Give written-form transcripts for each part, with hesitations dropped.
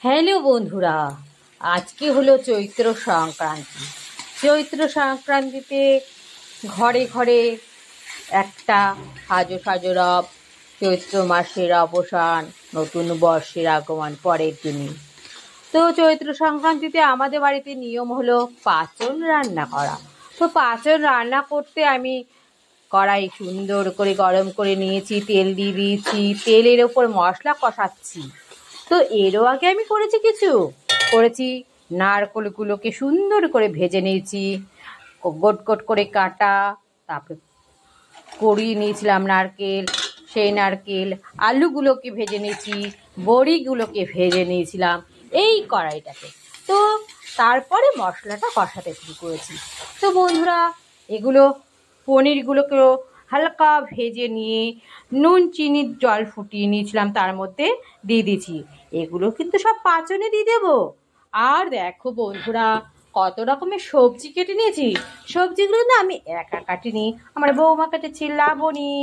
Hello বন্ধুরা, আজকে হলো চৈত্র সংক্রান্তি। চৈত্র সংক্রান্তিতে ঘরে ঘরে একটা সাজো সাজো রব, চৈত্র মাসের অবসান, নতুন বর্ষের আগমন পরের দিনই। তো চৈত্র সংক্রান্তিতে আমাদের বাড়িতে নিয়ম হলো পাঁচন রান্না করা। তো পাঁচন রান্না করতে আমি কড়াই সুন্দর করে গরম করে নিয়েছি, তেল দিয়ে দিয়েছি, তেলের ওপর মশলা কষাচ্ছি। তো এরও আগে আমি করেছি নারকেলগুলোকে সুন্দর করে ভেজে নিয়েছি, গোট গোট করে কাটা। তারপরে কড়িয়ে নিয়েছিলাম নারকেল, সেই নারকেল আলুগুলোকে ভেজে নিয়েছি, বড়িগুলোকে ভেজে নিয়েছিলাম এই কড়াইটাতে। তো তারপরে মশলাটা কষাতে শুরু করেছি। তো বন্ধুরা, এগুলো পনিরগুলোকেও হালকা ভেজে নিয়ে নুন চিনির জল ফুটিয়ে নিয়েছিলাম, তার মধ্যে দিয়ে দিয়েছি। এগুলো কিন্তু সব পাঁচনে দিয়ে দেবো। আর দেখো বন্ধুরা, কত রকমের সবজি কেটে নিয়েছি। সবজিগুলো না আমি একা কাটিনি, আমার বৌমা কেটেছে, লাবণী,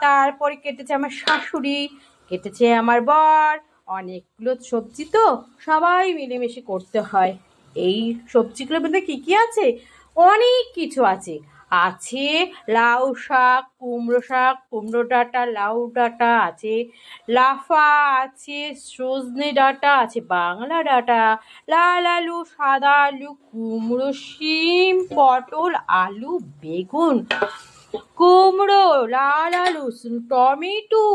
তারপরে কেটেছে আমার শাশুড়ি, কেটেছে আমার বর। অনেকগুলো সবজি তো সবাই মিলেমিশে করতে হয়। এই সবজিগুলোর মধ্যে কী কী আছে? অনেক কিছু আছে। আছে লাউ শাক, কুমড়ো ডাঁটা, লাউ ডাঁটা আছে, লাফা আছে, সজনে ডাঁটা আছে, বাংলা ডাঁটা, লাল আলু, সাদা আলু, কুমড়ো, শিম, পটল, আলু, বেগুন, কুমড়ো, লাল আলু, টমেটো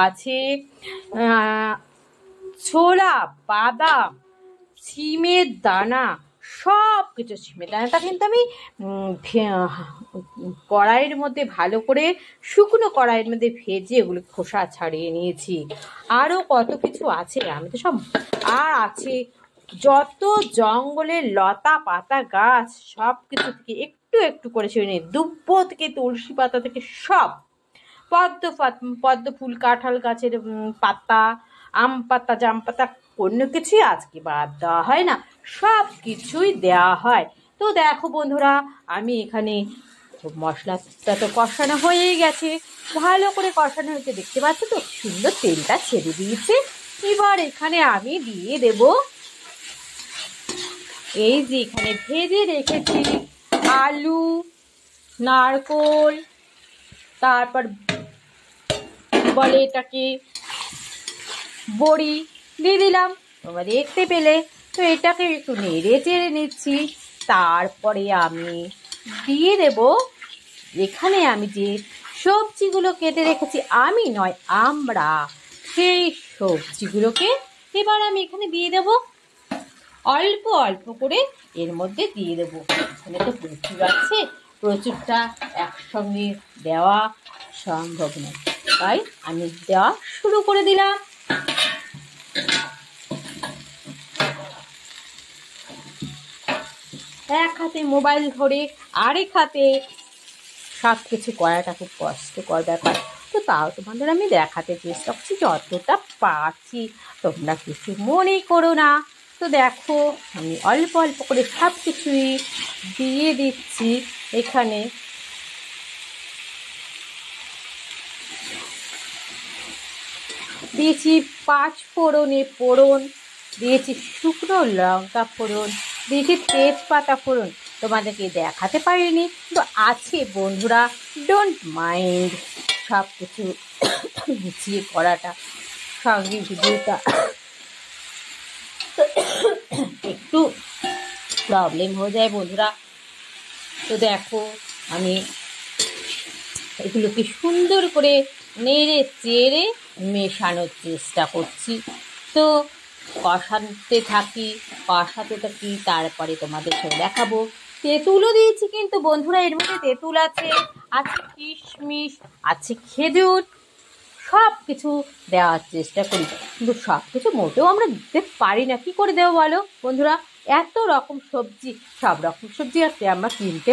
আছে, ছোলা, বাদাম, সিমের দানা, সব কিছু। সিমের দানাটা কিন্তু আমি কড়াইয়ের মধ্যে ভালো করে শুকনো কড়াইয়ের মধ্যে ভেজে ওগুলো খোসা ছাড়িয়ে নিয়েছি। আরও কত কিছু আছে, আমি তো সব। আর আছে যত জঙ্গলের লতা পাতা গাছ, সব কিছু থেকে একটু একটু করে ছেড়ে নিই, দুব্বো থেকে তুলসী পাতা থেকে সব, পদ্ম ফুল, কাঁঠাল গাছের পাতা, আম পাতা, জাম পাতা, কোনো কিছুই আজকে বাদ দেওয়া হয় না, সব কিছুই দেওয়া হয়। তো দেখো বন্ধুরা, আমি এখানে মশলাটা তো কষানো হয়েই গেছে, ভালো করে কষানো হয়েছে, দেখতে পাচ্ছ তো সুন্দর তেলটা ছেড়ে দিয়েছে। এবার এখানে আমি দিয়ে দেব এই যে এখানে ভেজে রেখেছি আলু, নারকোল, তারপর বলে এটাকে বড়ি দিয়ে দিলাম, তোমরা দেখতে পেলে। তো এটাকে একটু নেড়ে চেড়ে নিচ্ছি। তারপরে আমি দিয়ে দেব এখানে আমি যে সবজিগুলো কেটে রেখেছি, আমি নয় আমরা, সেই সবজিগুলোকে এবার আমি এখানে দিয়ে দেব, অল্প অল্প করে এর মধ্যে দিয়ে দেবো। এখানে তো প্রচুর আছে, প্রচুরটা একসঙ্গে দেওয়া সম্ভব নয়, তাই আমি দেওয়া শুরু করে দিলাম। এক হাতে মোবাইল ধরে আরেক হাতে সব কিছু করাটা খুব কষ্টকর ব্যাপার। তো তাও তোমাদের আমি দেখাতে চেষ্টা করছি যতটা পারছি, তোমরা কিছু মনে করো না। তো দেখো, আমি অল্প অল্প করে সব কিছুই দিয়ে দিচ্ছি এখানে। দিয়েছি 5 ফোড়নে ফোড়ন, দিয়েছি শুকনো লঙ্কা ফোড়ন, দিয়েছি তেজপাতা ফোড়ন। তোমাদেরকে দেখাতে পারিনি, কিন্তু আছে বন্ধুরা, ডোন্ট মাইন্ড। সব কিছু গুছিয়ে করাটা, সঙ্গে ভিডিওটা একটু প্রবলেম হয়ে যায় বন্ধুরা। তো দেখো, আমি এগুলোকে সুন্দর করে নেড়ে চেড়ে মেশানোর চেষ্টা করছি। তো কষাতে থাকি, তারপরে তোমাদের সঙ্গে দেখাবো। তেঁতুলও দিয়েছি কিন্তু বন্ধুরা, এর মধ্যে তেঁতুল আছে, আছে কিশমিশ, আছে খেজুর, সব কিছু দেওয়ার চেষ্টা করি, কিন্তু সব কিছু মোটেও আমরা দিতে পারি না। কী করে দেবো বলো বন্ধুরা? এত রকম সবজি, সব রকম সবজি আমরা কিনতে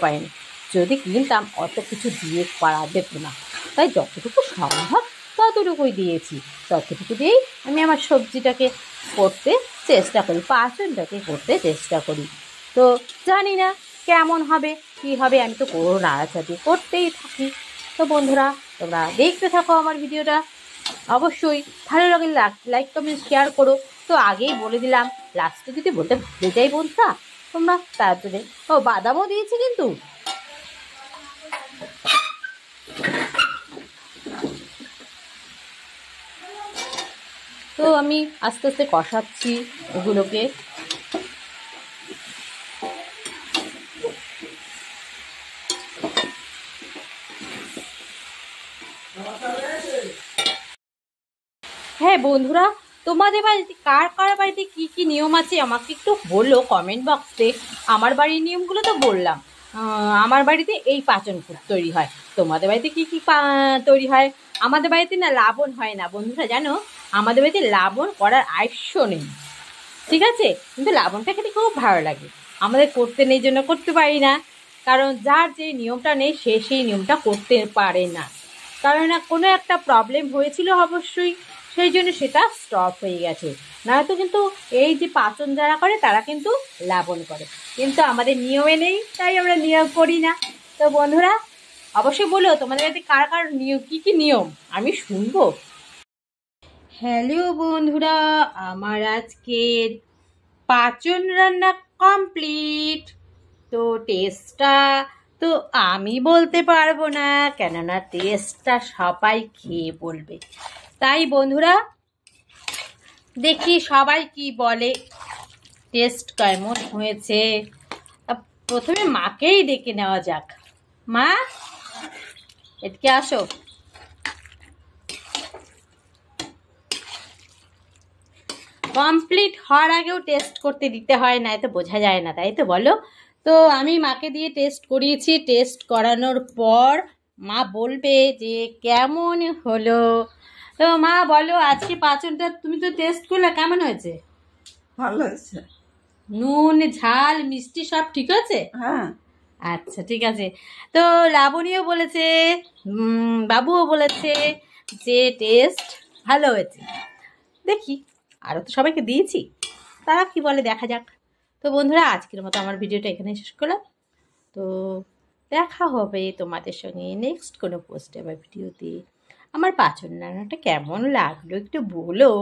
পারিনি। যদি কিনতাম অত কিছু দিয়ে পারা যেত না, তাই যতটুকু সম্ভব ততটুকুই দিয়েছি। ততটুকু দিয়েই আমি আমার সবজিটাকে করতে চেষ্টা করি, পাঁচনটাকে করতে চেষ্টা করি। তো জানি না কেমন হবে কী হবে, আমি তো নাড়াচাড়ি করতেই থাকি। তো বন্ধুরা, তোমরা দেখতে থাকো আমার ভিডিওটা। অবশ্যই ভালো লাগলে লাইক কমেন্ট শেয়ার করো। তো আগেই বলে দিলাম, লাস্টে যদি বলতে ভুলে যাই বন্ধুরা তোমরা তাড়াতাড়ি। ও বাদামও দিয়েছি কিন্তু। তো আমি আস্তে আস্তে কষাচ্ছি এগুলোকে। হ্যাঁ বন্ধুরা, তোমাদের বাড়িতে কার কার বাড়িতে কী কী নিয়ম আছে আমাকে একটু বললো কমেন্ট বক্সে। আমার বাড়ির নিয়মগুলো তো বললাম। আমার বাড়িতে এই পাচনকূট তৈরি হয়। তোমাদের বাড়িতে কী কী তৈরি হয়? আমাদের বাড়িতে না লাবণ হয় না বন্ধুরা, জানো? আমাদের বাড়িতে লাবণ করার আয়স্য নেই, ঠিক আছে? কিন্তু লাবণটা খেতে খুব ভালো লাগে। আমাদের করতে নেই জন্য করতে পারি না, কারণ যার যে নিয়মটা নেই সে সেই নিয়মটা করতে পারে না। কারণ না কোনো একটা প্রবলেম হয়েছিল অবশ্যই, সেই জন্য সেটা স্টপ হয়ে গেছে। নয়তো কিন্তু এই যে পাচন যারা করে তারা কিন্তু লাবণ করে, কিন্তু আমাদের নিয়মে নেই তাই আমরা নিয়ম করি না। তো বন্ধুরা অবশ্যই বলো তোমাদের বাড়িতে কার কার নিয়ম, কী কী নিয়ম, আমি শুনবো। হ্যালো বন্ধুরা, আমার আজকের পাচন রান্না কমপ্লিট। তো টেস্টটা তো আমি বলতে পারবো না, কেননা টেস্টটা সবাই খেয়ে বলবে। তাই বন্ধুরা দেখি সবাই কি বলে, টেস্ট কেমন হয়েছে। প্রথমে মাকেই ডেকে নেওয়া যাক। মা, এদিকে আসো। কমপ্লিট হওয়ার আগেও টেস্ট করতে দিতে হয়, না তো বোঝা যায় না, তাই তো বলো? তো আমি মাকে দিয়ে টেস্ট করিয়েছি। টেস্ট করানোর পর মা বলবে যে কেমন হলো। তো মা বলো, আজকে পাচনটা তুমি তো টেস্ট করলে, কেমন হয়েছে? ভালো হয়েছে। নুন ঝাল মিষ্টি সব ঠিক আছে? হ্যাঁ। আচ্ছা ঠিক আছে। তো লাবণীও বলেছে, বাবুও বলেছে যে টেস্ট ভালো হয়েছে। দেখি, আরও তো সবাইকে দিয়েছি, তারা কি বলে দেখা যাক। তো বন্ধুরা আজকের মতো আমার ভিডিওটা এখানে শেষ করলাম। তো দেখা হবে তোমাদের সঙ্গে নেক্সট কোনো পোস্টে বা ভিডিওতে। আমার পাচন রান্নাটা কেমন লাগলো একটু বলো।